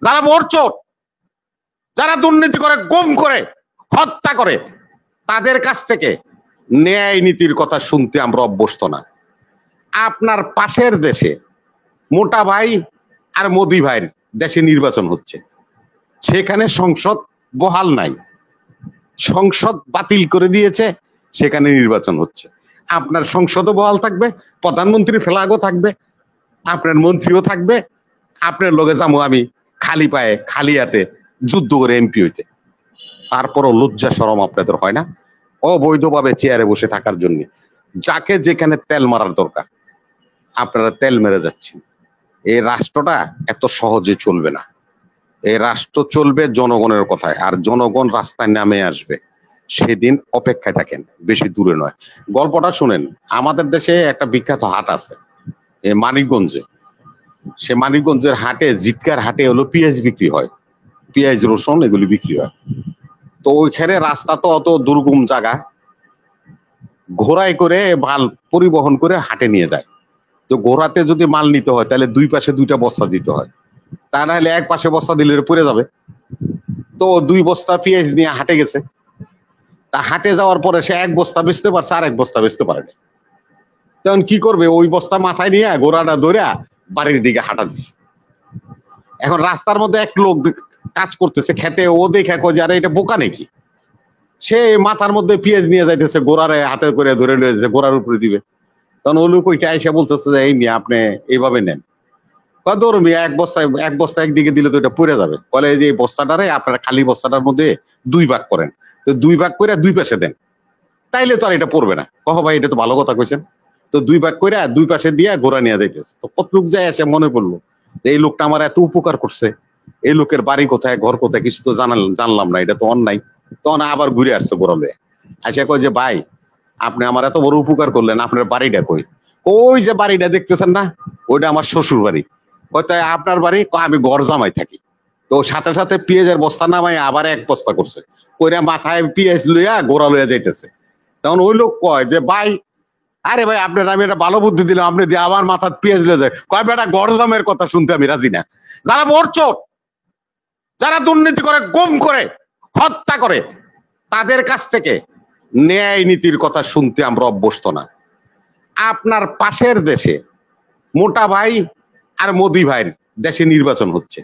যারা ভোটচোর, যারা দুর্নীতি করে, গুম করে, হত্যা করে, তাদের কাছ থেকে ন্যায় নীতির কথা শুনতে আমরা অভ্যস্ত না। আপনার পাশের দেশে মোটা ভাই আর মোদি ভাইয়ের দেশে নির্বাচন হচ্ছে, সেখানে সংসদ বহাল নাই, সংসদ বাতিল করে দিয়েছে, সেখানে নির্বাচন হচ্ছে। আপনার সংসদও বহাল থাকবে, প্রধানমন্ত্রী ফ্ল্যাগও থাকবে, আপনার মন্ত্রীও থাকবে, আপনার লগে যাবো আমি খালি পায়ে খালি হাতে যুদ্ধ করে এমপি হইতে। তারপরও লজ্জা শরম আপনাদের হয় না অবৈধভাবে চেয়ারে বসে থাকার জন্য? যাকে যেখানে তেল মারার দরকার আপনারা তেল মেরে যাচ্ছেন। এই রাষ্ট্রটা এত সহজে চলবে না। এই রাষ্ট্র চলবে জনগণের কথায়, আর জনগণ রাস্তায় নামে আসবে সেদিন অপেক্ষায় থাকেন, বেশি দূরে নয়। গল্পটা শুনেন, আমাদের দেশে একটা বিখ্যাত হাট আছে মানিকগঞ্জে। সে মানিকগঞ্জের হাটে, জিটকার হাটে হলো পেঁয়াজ বিক্রি হয়, পেঁয়াজ রসুন এগুলি বিক্রি হয়। তো ওইখানে রাস্তা তো অত দুর্গম জায়গা, ঘোড়ায় করে মাল পরিবহন করে হাটে নিয়ে যায়। তো ঘোড়াতে যদি মাল নিতে হয় তাহলে দুই পাশে দুইটা বস্তা দিতে হয়, তা না হলে এক পাশে বস্তা দিলে পড়ে যাবে। তো 2 বস্তা পেঁয়াজ নিয়ে হাটে গেছে। তা হাটে যাওয়ার পরে সে 1 বস্তা বেচতে পারছে, আর 1 বস্তা বেচতে পারেনি। তখন কি করবে? ওই বস্তা মাথায় নিয়ে ঘোড়াটা ধরে বাড়ির দিকে হাঁটা দিচ্ছে। এখন রাস্তার মধ্যে এক লোক কাজ করতেছে খেতে, ও দেখে কয় যে আরে এটা বোকা নাকি, সে মাথার মধ্যে পেঁয়াজ নিয়ে যাইতেছে, ঘোড়ারে হাতে করে ধরে নিয়ে যাচ্ছে, ঘোড়ার উপরে দিবে। তখন ও লোক ওইটা এসে বলতেছে যে এই নিয়ে আপনি এইভাবে নেন। ধরো মিয়া এক বস্তা একদিকে দিলে তো এটা পড়ে যাবে। বলে যে এই বস্তাটারে আপনারা খালি বস্তাটার মধ্যে 2 ভাগ করেন, তো 2 ভাগ করে 2 পাশে দেন, তাইলে তো আর এটা পড়বে না। কহ ভাই এটা তো ভালো কথা কইছেন। তো 2 ভাগ করে 2 পাশে দিয়ে ঘোড়া নিয়ে যাইতেছে। তো কত লোক যায় এসে মনে পড়লো যে এই লোকটা আমার এত উপকার করছে, এই লোকের বাড়ি কোথায়, ঘর কোথায়, কিছু তো জানলাম না, এটা তো অন্যায়। তখন আবার ঘুরে আসছে ঘোড়া লয়ে, আচ্ছা কয় যে ভাই আপনি আমার এত বড় উপকার করলেন, আপনার বাড়িটা কই? ওই যে বাড়িটা দেখতেছেন না, ওইটা আমার শ্বশুর বাড়ি। তাই আপনার বাড়ি? আমি ঘর জামাই থাকি। তো সাথে সাথে পেঁয়াজের বস্তা নামাই আবার 1 বস্তা করছে, কইরা মাথায় পেঁয়াজ লইয়া ঘোড়া লইয়া যাইতেছে। তখন ওই লোক কয় যে ভাই, আরে ভাই আপনার আমি একটা ভালো বুদ্ধি দিলাম, আপনি দিয়ে আমার মাথায় পেঁয়াজ লয়ে যায়। কয় বেটা ঘর জামাইয়ের কথা শুনতে আমি রাজি না। যারা ভোটচোর, যারা দুর্নীতি করে, গুম করে, হত্যা করে, তাদের কাছ থেকে ন্যায় নীতির কথা শুনতে আমরা অভ্যস্ত না। আপনার পাশের দেশে মোটা ভাই আর মোদি ভাইয়ের দেশে নির্বাচন হচ্ছে,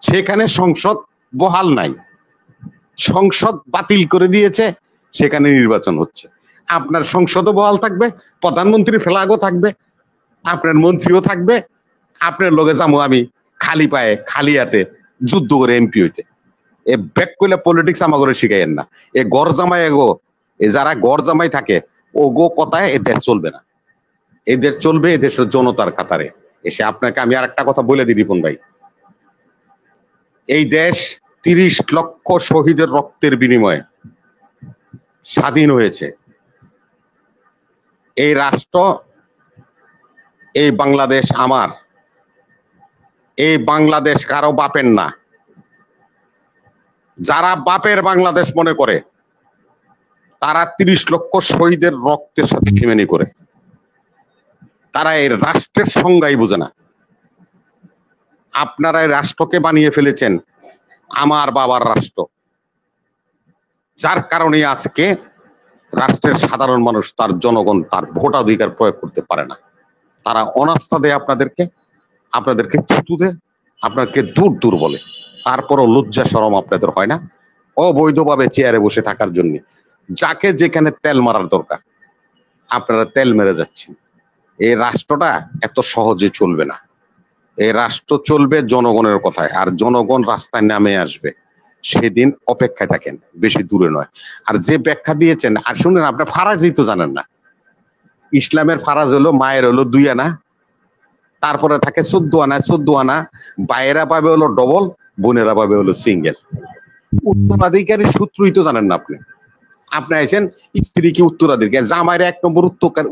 সেখানে সংসদ বহাল নাই, সংসদ বাতিল করে দিয়েছে, সেখানে নির্বাচন হচ্ছে। আপনার সংসদও বহাল থাকবে, প্রধানমন্ত্রী ফ্ল্যাগও থাকবে, আপনার মন্ত্রীও থাকবে, আপনার লগে যাবো আমি খালি পায়ে খালি হাতে যুদ্ধ করে এমপি হইতে। এ ব্যাক করলে পলিটিক্স আমাকে শিখাইয়েন না। এ গড় জামাই এগো, এ যারা গড় জামাই থাকে ও গো কথায় এদের চলবে না। এদের চলবে এদেশের জনতার কাতারে এসে। আপনাকে আমি আর একটা কথা বলে দিই রিপন ভাই, এই দেশ 30 লক্ষ শহীদের রক্তের বিনিময়ে স্বাধীন হয়েছে। এই রাষ্ট্র, এই বাংলাদেশ আমার, এই বাংলাদেশ কারো বাপের না। যারা বাপের বাংলাদেশ মনে করে তারা 30 লক্ষ শহীদের রক্তের সাথে খেমেনি করে, তারা এই রাষ্ট্রের সংজ্ঞাই বোঝে না। আপনারা এই রাষ্ট্রকে বানিয়ে ফেলেছেন আমার বাবার রাষ্ট্র, যার কারণে আজকে রাষ্ট্রের সাধারণ মানুষ, তার জনগণ তার ভোটাধিকার প্রয়োগ করতে পারে না। তারা অনাস্থা দেয় আপনাদেরকে থুতু দেয়, আপনাকে দূর দূর বলে। তারপরও লজ্জা শরম আপনাদের হয় না অবৈধভাবে চেয়ারে বসে থাকার জন্য? যাকে যেখানে তেল মারার দরকার আপনারা তেল মেরে যাচ্ছেন। এই রাষ্ট্রটা এত সহজে চলবে না। এই রাষ্ট্র চলবে জনগণের কথায়, আর জনগণ রাস্তায় নামে আসবে সেদিন অপেক্ষায় থাকেন, বেশি দূরে নয়। আর যে ব্যাখ্যা দিয়েছেন, আর শুনেন, আপনার ফারাজই তো জানেন না। ইসলামের ফারাজ হলো মায়ের হলো 2 আনা, তারপরে থাকে 14 আনা। 14 আনা ভাইয়েরা পাবে হলো ডবল, বোনেরা পাবে হলো সিঙ্গেল। উত্তরাধিকারী সূত্রই তো জানেন না আপনি। আপনি আইছেন স্ত্রী কি উত্তরাধিকারী, জামাইয়ের 1 নম্বর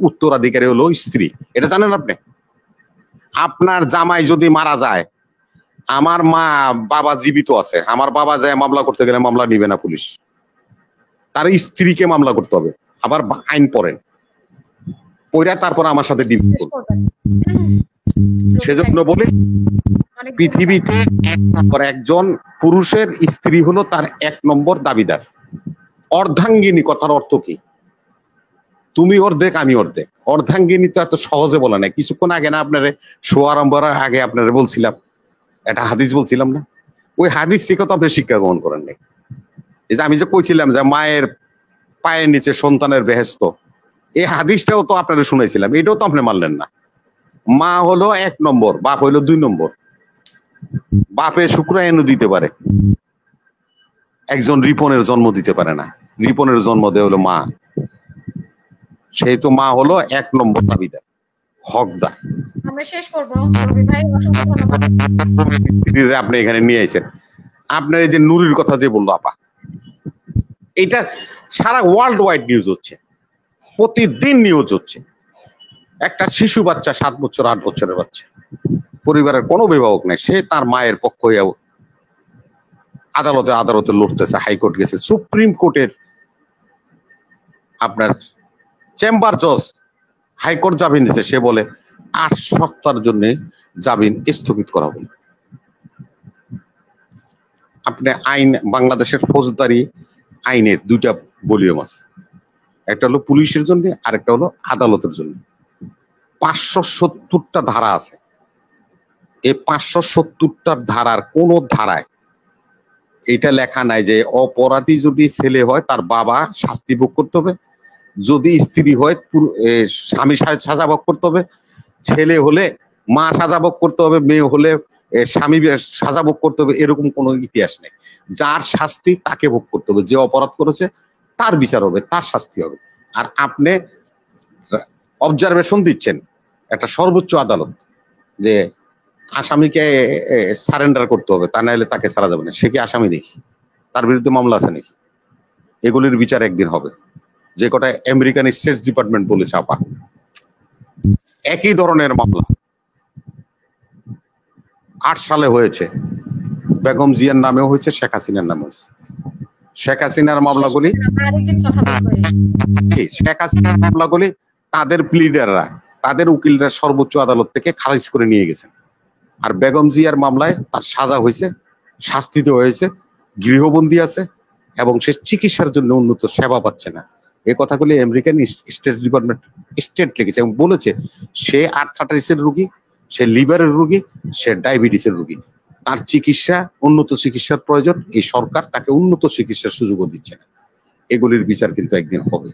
উত্তরাধিকারী হলো স্ত্রী, এটা জানেন আপনি? আপনার জামাই যদি মারা যায়, আমার মা বাবা জীবিত আছে, আমার বাবা যায় মামলা করতে গেলে মামলা নিবে না পুলিশ, তার স্ত্রীকে মামলা করতে হবে। আবার আইন পড়েন, পড়া তারপর আমার সাথে ডিল করবেন। সেজন্য বলি পৃথিবীতে 1 নম্বর একজন পুরুষের স্ত্রী হলো তার 1 নম্বর দাবিদার। অর্ধাঙ্গিনী কথার অর্থ কি? তুমি অর্ধেক আমি অর্ধেক। অর্ধাঙ্গিনী তো এত সহজে বলে না। কিছুক্ষণ আগে না আপনারে শোয়া আরম্ভের আগে আপনারে বলছিলাম, একটা হাদিস বলছিলাম না? ওই হাদিস থেকে তো আপনি শিক্ষা গ্রহণ করেন নাই। এই যে আমি যে কইছিলাম যে মায়ের পায়ের নিচে সন্তানের বেহেশত, এই হাদিসটাও তো আপনারা শুনাইছিলাম, এটাও তো আপনি মানলেন না। মা হলো 1 নম্বর, বাপ হইলো 2 নম্বর। বাপে শুক্রাণু দিতে পারে, একজন রিপনের জন্ম দিতে পারে না। রিপনের জন্ম দেয় হলো মা, সেই তো মা হলো 1 নম্বর দাবিদার, হকদার। আমরা শেষ করব। রবি ভাই অসংখ্য ধন্যবাদ। আপনি এখানে নিয়ে আইছেন, আপনার এই যে নুরির কথা যে বললো আপা, এটা সারা ওয়ার্ল্ড ওয়াইড নিউজ হচ্ছে, প্রতিদিন নিউজ হচ্ছে। একটা শিশু বাচ্চা 7 বছর 8 বছরের বাচ্চা, পরিবারের কোনো অভিভাবক নাই, সে তার মায়ের পক্ষ হয়ে আদালতে লড়তেছে। হাইকোর্ট গেছে, সুপ্রিম কোর্টের আপনার চেম্বার জজ হাইকোর্ট জামিন দিচ্ছে, সে বলে 8 সপ্তাহের জন্য জামিন স্থগিত করা হবে। আপনি আইন, বাংলাদেশের ফৌজদারি আইনের 2টা ভলিউম আছে, একটা হলো পুলিশের জন্য আর একটা হলো আদালতের জন্য। 570টা ধারা আছে। এই 570টা ধারার কোন ধারায় এটা লেখা নাই যে অপরাধী যদি ছেলে হয় তার বাবা শাস্তি ভোগ করতে হবে, যদি স্ত্রী হয় স্বামী সাজা ভোগ করতে হবে, ছেলে হলে মা সাজা ভোগ করতে হবে, মেয়ে হলে স্বামী সাজা ভোগ করতে হবে। এরকম কোনো ইতিহাস নেই। যার শাস্তি তাকে ভোগ করতে হবে, যে অপরাধ করেছে তার বিচার হবে, তার শাস্তি হবে। আর আপনি অবজারভেশন দিচ্ছেন একটা সর্বোচ্চ আদালত যে আসামিকে সারেন্ডার করতে হবে, তা নাহলে তাকে ছাড়া যাবে না। সে কি আসামি নাকি? তার বিরুদ্ধে মামলা আছে নাকি? এগুলির বিচার একদিন হবে। যে কটা আমেরিকান স্টেট ডিপার্টমেন্ট বলেছে আপা, একই ধরনের মামলা 8 সালে হয়েছে, বেগম জিয়ার নামেও হয়েছে, শেখ হাসিনার নামে হয়েছে। শেখ হাসিনার মামলাগুলি তাদের প্লিডাররা, তাদের উকিলরা সর্বোচ্চ আদালত থেকে খারিজ করে নিয়ে গেছেন। আর বেগম জিয়ার মামলায় তার সাজা হয়েছে, শাস্তি দেওয়া হয়েছে, গৃহবন্দী আছে এবং সে চিকিৎসার জন্য উন্নত সেবা পাচ্ছে না। এই কথাগুলি আমেরিকান স্টেট ডিপার্টমেন্ট স্টেট লিখেছে এবং বলেছে সে আর্থারাইটিসের রোগী, সে লিভারের রোগী, সে ডায়াবেটিসের রোগী, তার চিকিৎসা, উন্নত চিকিৎসার প্রয়োজন। এই সরকার তাকে উন্নত চিকিৎসার সুযোগও দিচ্ছে না। এগুলির বিচার কিন্তু একদিন হবে।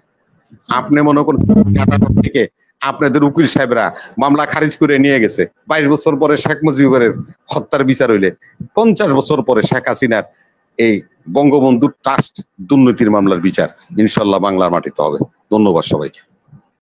আপনি মনে করেন আদালত থেকে আপনাদের উকিল সাহেবরা মামলা খারিজ করে নিয়ে গেছে, 22 বছর পরে শেখ মুজিবের হত্যার বিচার হইলে 50 বছর পরে শেখ হাসিনার এই বঙ্গবন্ধু ট্রাস্ট দুর্নীতির মামলার বিচার ইনশাল্লাহ বাংলার মাটিতে হবে। ধন্যবাদ সবাইকে।